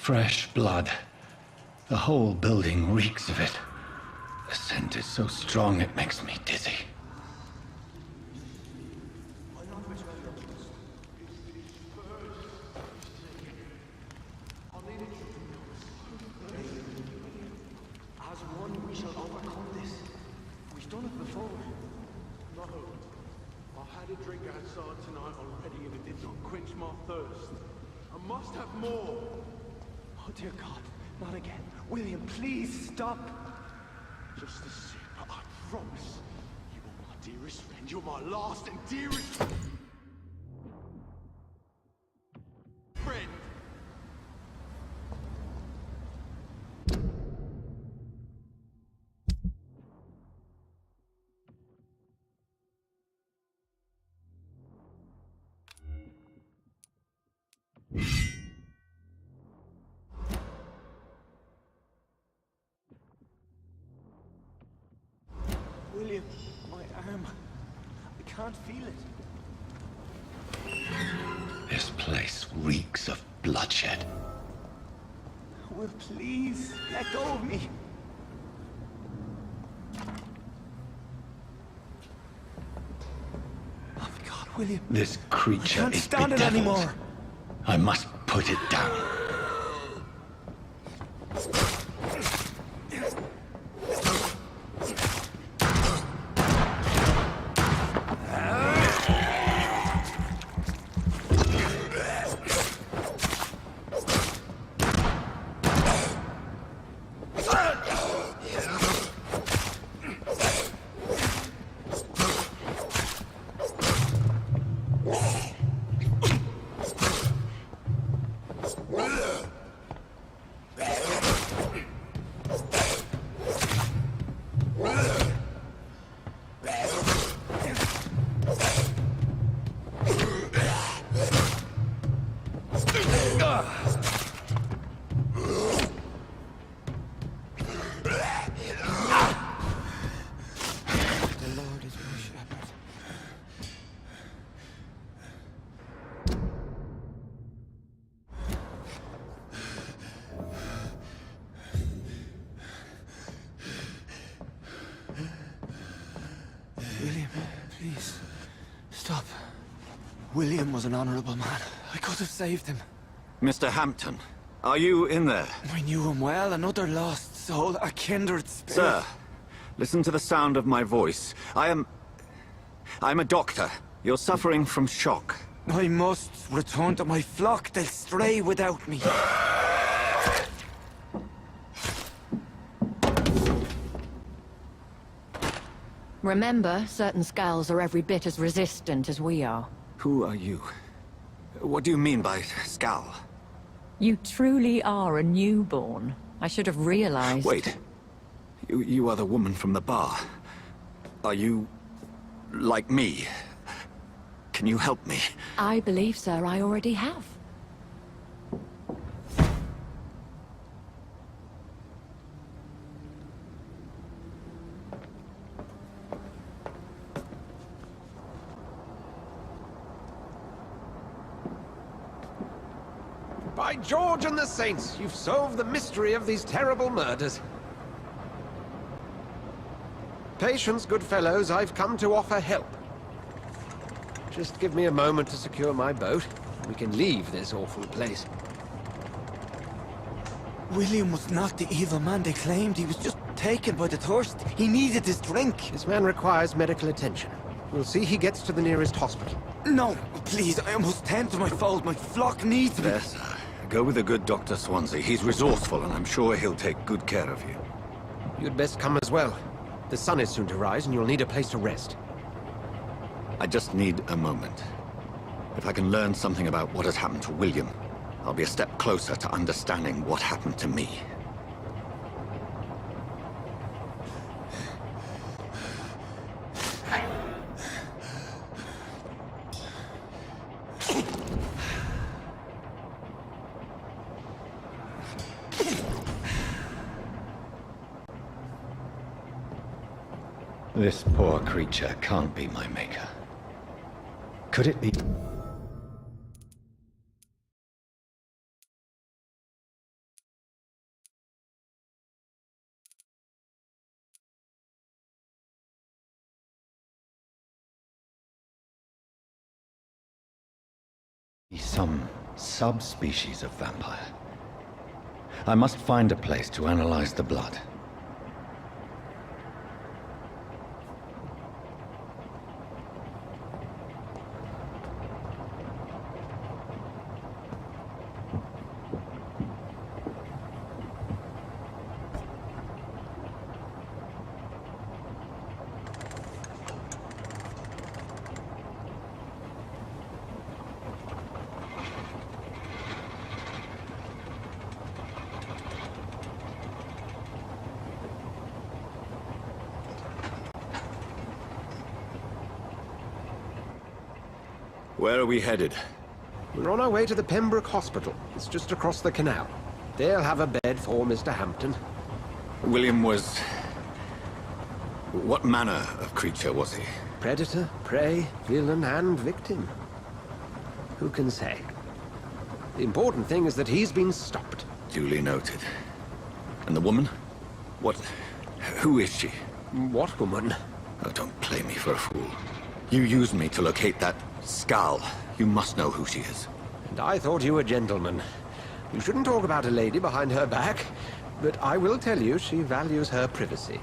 Fresh blood. The whole building reeks of it. The scent is so strong it makes me dizzy. As one, we shall overcome this. We've done it before. No. I had a drink outside tonight already and it did not quench my thirst. I must have more. Oh dear God, not again. William, please stop. Just a sip, I promise. You are my dearest friend. You're my last and dearest friend. William, my arm. I can't feel it. This place reeks of bloodshed. Will, please, let go of me. Oh my God, William. This creature I can't is stand it bedeviled. anymore. I must put it down. William, please, stop. William was an honorable man. I could have saved him. Mr. Hampton, are you in there? I knew him well, another lost soul, a kindred spirit. Sir, listen to the sound of my voice. I'm a doctor. You're suffering from shock. I must return to my flock. They'll stray without me. Remember, certain skulls are every bit as resistant as we are. Who are you? What do you mean by Skal? You truly are a newborn. I should have realized. Wait. You are the woman from the bar. Are you... like me? Can you help me? I believe, sir, I already have. By George and the Saints, you've solved the mystery of these terrible murders. Patience, good fellows, I've come to offer help. Just give me a moment to secure my boat. We can leave this awful place. William was not the evil man they claimed. He was just taken by the thirst. He needed his drink. This man requires medical attention. We'll see he gets to the nearest hospital. No, please, I must tend to my fold. My flock needs me. Yes, sir. Go with the good Dr. Swansea. He's resourceful, and I'm sure he'll take good care of you. You'd best come as well. The sun is soon to rise, and you'll need a place to rest. I just need a moment. If I can learn something about what has happened to William, I'll be a step closer to understanding what happened to me. This poor creature can't be my maker. Could it be? Some subspecies of vampire. I must find a place to analyze the blood. Where are we headed? We're on our way to the Pembroke Hospital. It's just across the canal. They'll have a bed for Mr. Hampton. William was... What manner of creature was he? Predator, prey, villain, and victim. Who can say? The important thing is that he's been stopped. Duly noted. And the woman? What... Who is she? What woman? Oh, don't play me for a fool. You used me to locate that skull. You must know who she is. And I thought you a gentleman. You shouldn't talk about a lady behind her back, but I will tell you she values her privacy.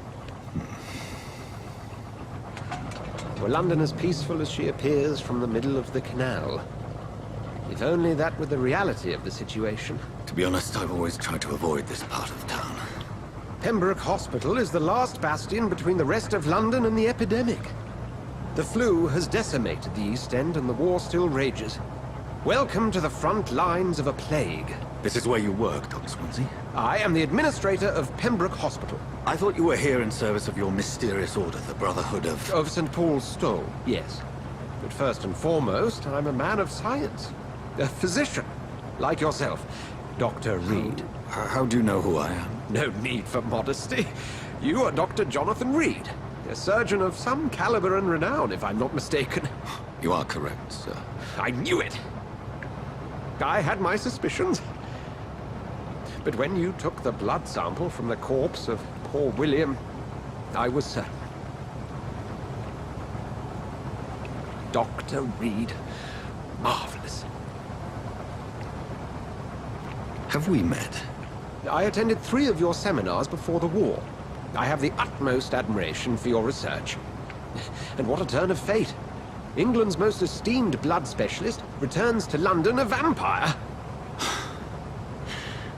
Were London as peaceful as she appears from the middle of the canal? If only that were the reality of the situation. To be honest, I've always tried to avoid this part of town. Pembroke Hospital is the last bastion between the rest of London and the epidemic. The flu has decimated the East End and the war still rages. Welcome to the front lines of a plague. This is where you work, Dr. Swansea? I am the administrator of Pembroke Hospital. I thought you were here in service of your mysterious order, the Brotherhood of... Of St. Paul's Stole, yes. But first and foremost, I'm a man of science. A physician, like yourself, Dr. Reed. How do you know who I am? No need for modesty. You are Dr. Jonathan Reed, a surgeon of some caliber and renown, if I'm not mistaken. You are correct, sir. I knew it! I had my suspicions. But when you took the blood sample from the corpse of poor William, I was certain. Dr. Reed. Marvelous. Have we met? I attended 3 of your seminars before the war. I have the utmost admiration for your research. And what a turn of fate. England's most esteemed blood specialist returns to London a vampire.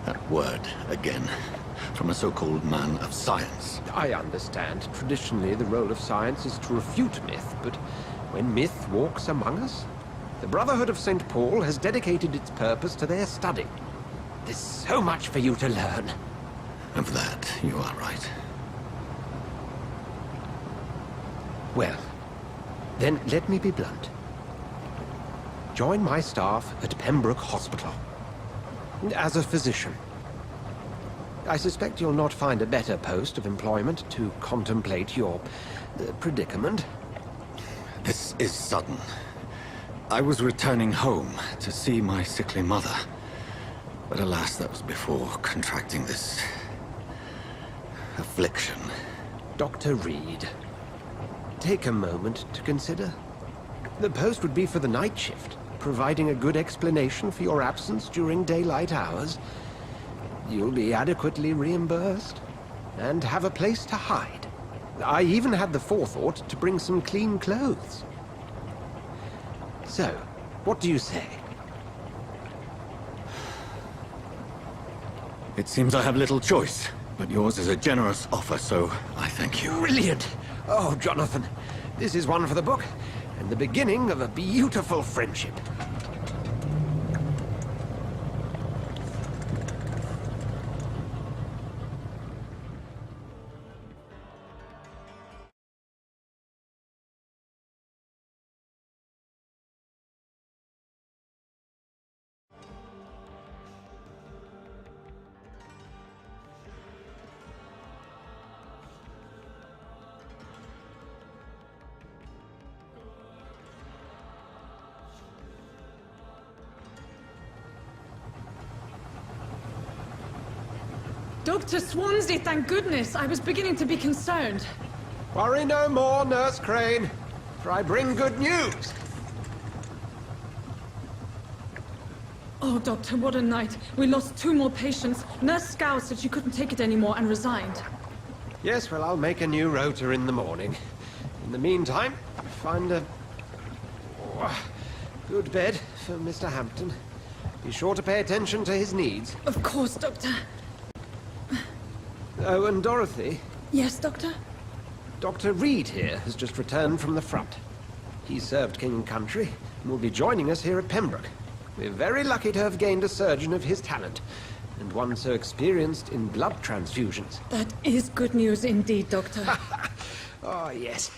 That word, again. From a so-called man of science. I understand. Traditionally, the role of science is to refute myth, but when myth walks among us, the Brotherhood of St. Paul has dedicated its purpose to their study. There's so much for you to learn. Of that, you are right. Well, then let me be blunt. Join my staff at Pembroke Hospital. As a physician. I suspect you'll not find a better post of employment to contemplate your predicament. This is sudden. I was returning home to see my sickly mother. But alas, that was before contracting this... affliction. Dr. Reed, take a moment to consider. The post would be for the night shift, providing a good explanation for your absence during daylight hours. You'll be adequately reimbursed, and have a place to hide. I even had the forethought to bring some clean clothes. So, what do you say? It seems I have little choice, but yours is a generous offer, so I thank you. Brilliant! Oh, Jonathan, this is one for the book, and the beginning of a beautiful friendship. Dr. Swansea, thank goodness. I was beginning to be concerned. Worry no more, Nurse Crane, for I bring good news. Oh, Doctor, what a night. We lost 2 more patients. Nurse Scow said she couldn't take it anymore and resigned. Yes, well, I'll make a new rota in the morning. In the meantime, find a good bed for Mr. Hampton. Be sure to pay attention to his needs. Of course, Doctor. Oh, and Dorothy, Yes, Doctor? Dr. Reed here has just returned from the front. He served King and Country and will be joining us here at Pembroke. We're very lucky to have gained a surgeon of his talent, and one so experienced in blood transfusions. That is good news indeed, Doctor. Oh, yes.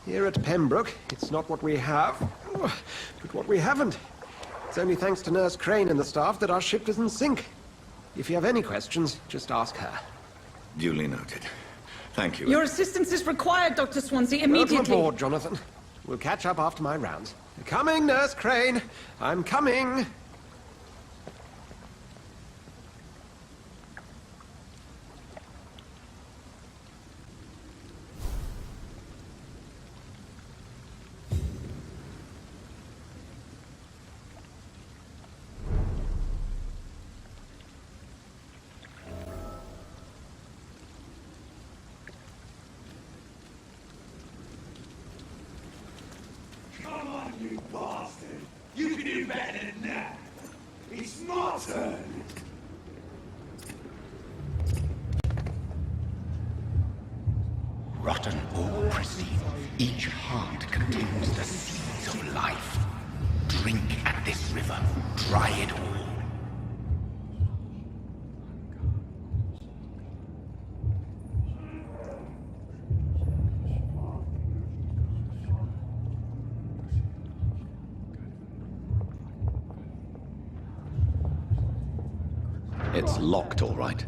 Here at Pembroke, it's not what we have, but what we haven't. It's only thanks to Nurse Crane and the staff that our ship doesn't sink. If you have any questions, just ask her. Duly noted. Thank you. Your assistance is required, Dr. Swansea, Welcome immediately. aboard, Jonathan. We'll catch up after my rounds. Coming, Nurse Crane. I'm coming. Come on, you bastard! You can do better than that! It's my turn! Rotten or pristine, each heart contains the seeds of life. Drink at this river, try it all. It's locked, all right.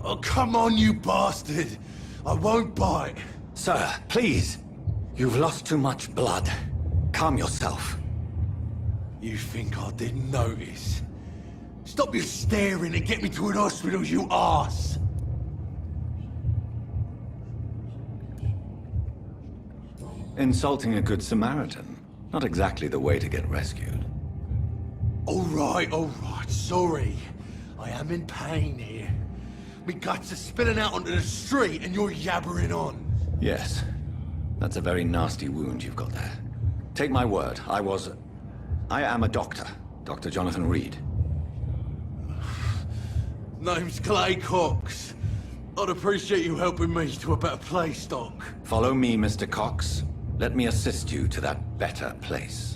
Oh, come on, you bastard! I won't bite! Sir, please. You've lost too much blood. Calm yourself. You think I didn't notice? Stop your staring and get me to an hospital, you arse! Insulting a good Samaritan. Not exactly the way to get rescued. All right, sorry. I am in pain here. Me guts are spilling out onto the street and you're yabbering on. Yes. That's a very nasty wound you've got there. Take my word, I am a doctor. Dr. Jonathan Reed. Name's Clay Cox. I'd appreciate you helping me to a better place, Doc. Follow me, Mr. Cox. Let me assist you to that better place.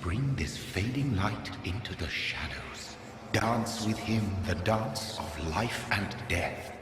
Bring this fading light into the shadows. Dance with him the dance of life and death.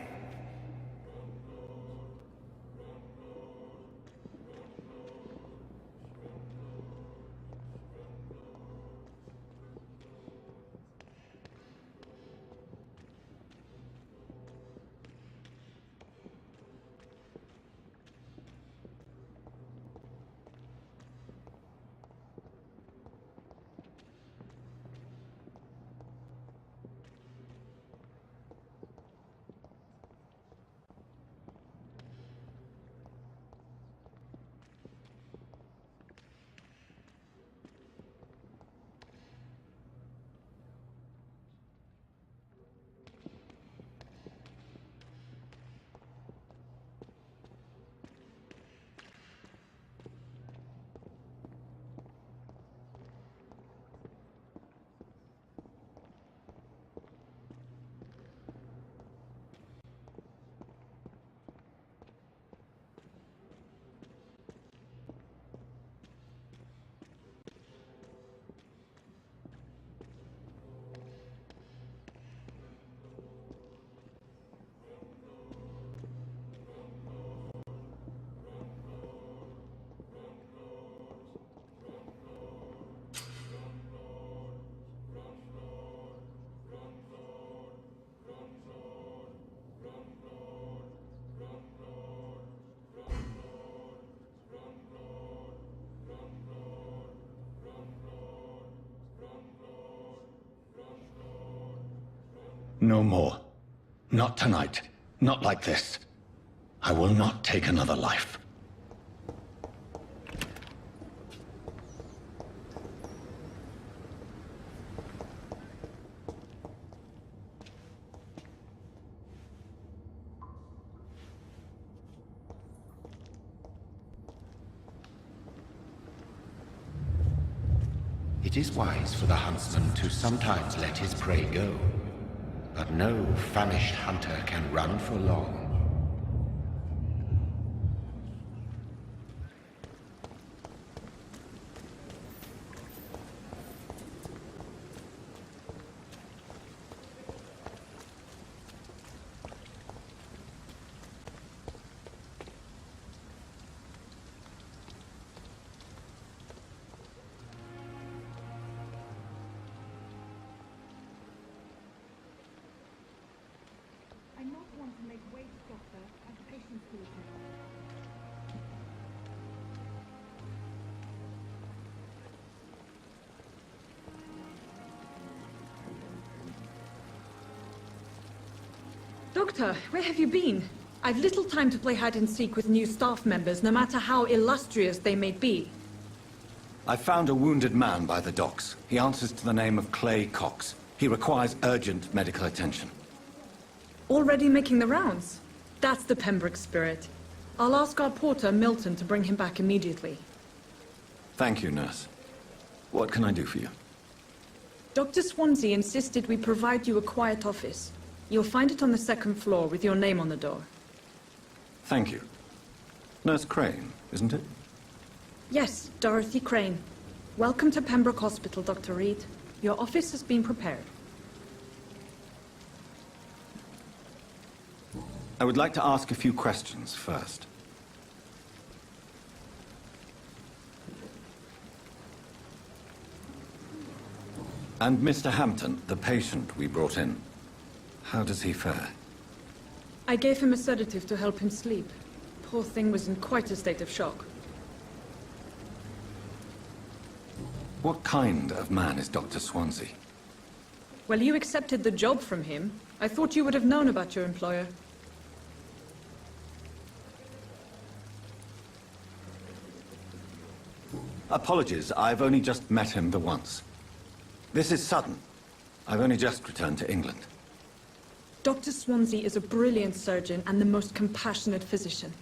No more. Not tonight. Not like this. I will not take another life. It is wise for the huntsman to sometimes let his prey go, but no famished hunter can run for long. I not want to make waste, Doctor, as the patient's daughter. Doctor, where have you been? I've little time to play hide and seek with new staff members, no matter how illustrious they may be. I found a wounded man by the docks. He answers to the name of Clay Cox. He requires urgent medical attention. Already making the rounds? That's the Pembroke spirit. I'll ask our porter, Milton, to bring him back immediately. Thank you, nurse. What can I do for you? Dr. Swansea insisted we provide you a quiet office. You'll find it on the second floor with your name on the door. Thank you. Nurse Crane, isn't it? Yes, Dorothy Crane. Welcome to Pembroke Hospital, Dr. Reed. Your office has been prepared. I would like to ask a few questions first. And Mr. Hampton, the patient we brought in, how does he fare? I gave him a sedative to help him sleep. Poor thing was in quite a state of shock. What kind of man is Dr. Swansea? Well, you accepted the job from him. I thought you would have known about your employer. Apologies, I've only just met him the once. This is sudden. I've only just returned to England. Dr. Swansea is a brilliant surgeon and the most compassionate physician.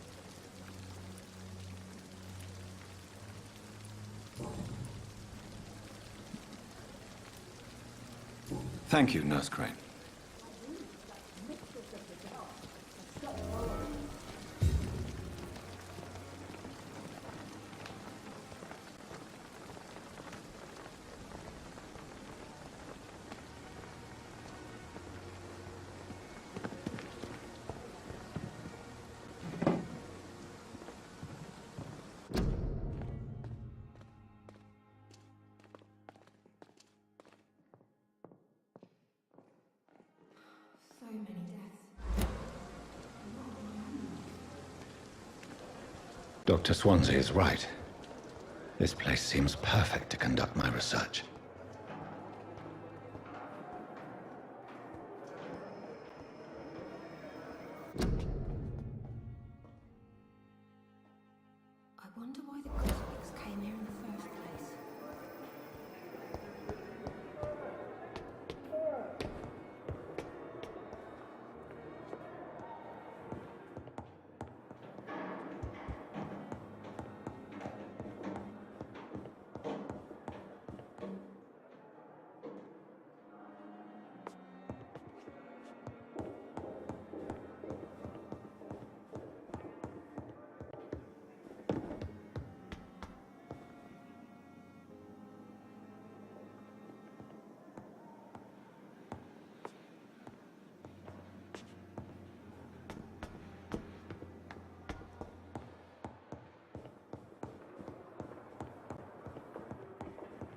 Thank you, Nurse Crane. So many deaths. Dr. Swansea is right. This place seems perfect to conduct my research. I wonder why the cosmics came here in the first place.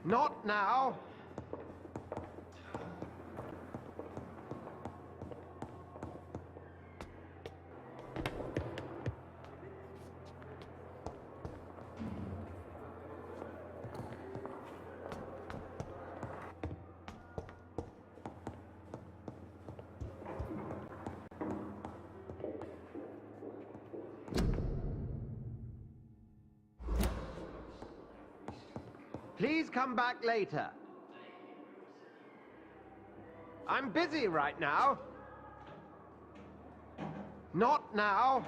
Not now. Please come back later. I'm busy right now. Not now.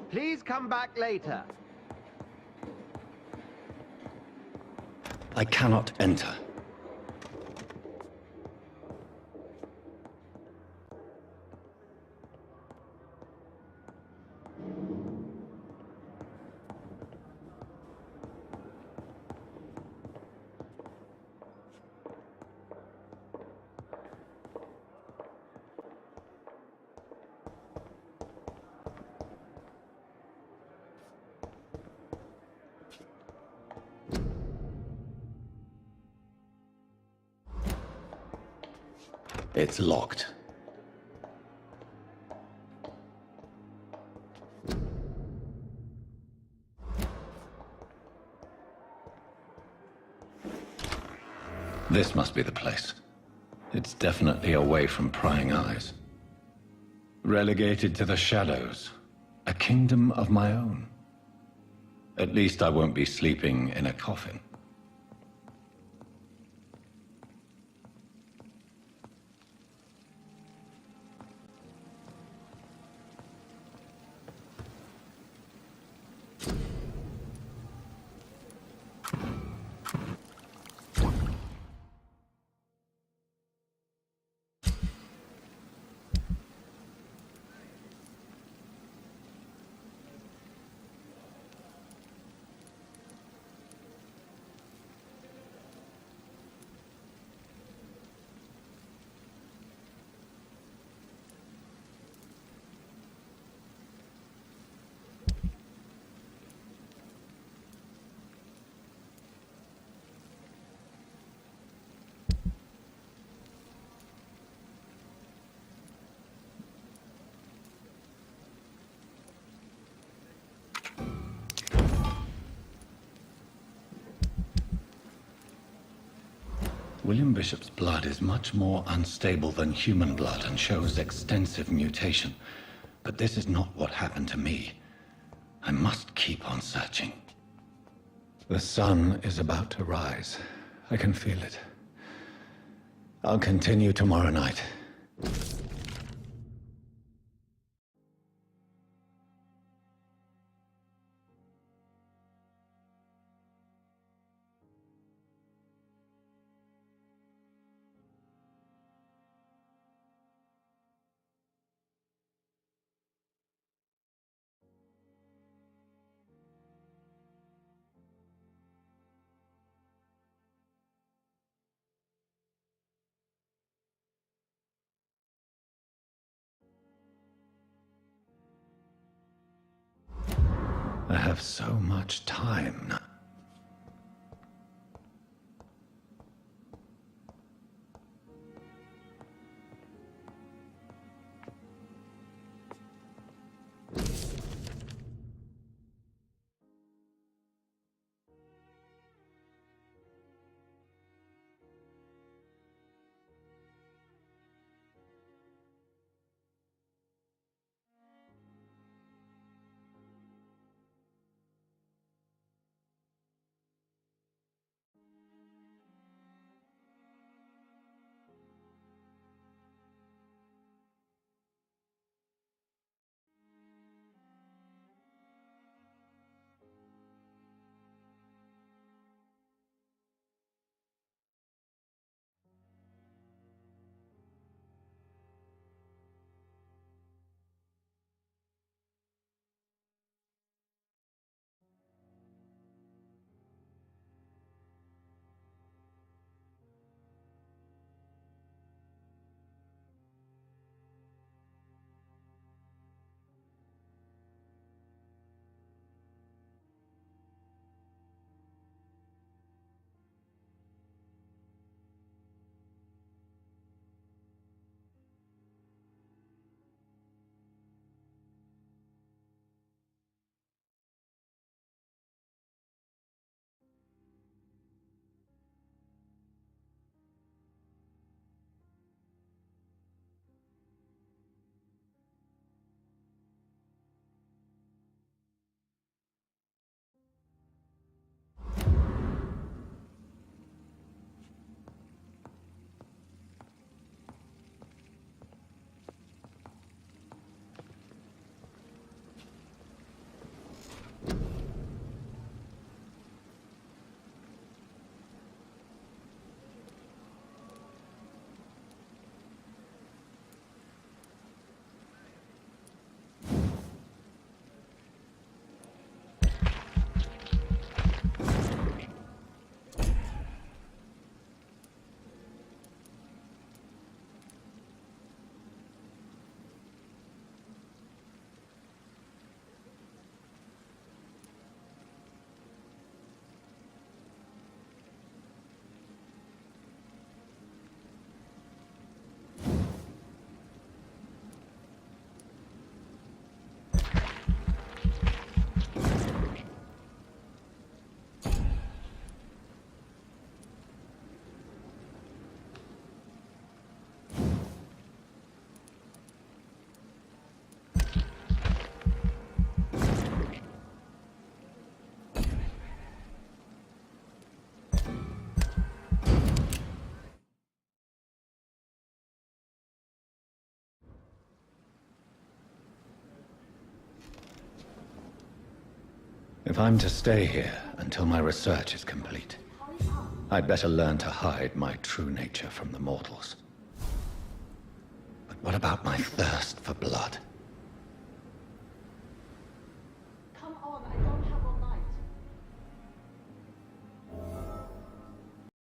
Please come back later. I cannot enter. It's locked. This must be the place. It's definitely away from prying eyes. Relegated to the shadows. A kingdom of my own. At least I won't be sleeping in a coffin. William Bishop's blood is much more unstable than human blood and shows extensive mutation. But this is not what happened to me. I must keep on searching. The sun is about to rise. I can feel it. I'll continue tomorrow night. I have so much time now. If I'm to stay here until my research is complete, I'd better learn to hide my true nature from the mortals. But what about my thirst for blood?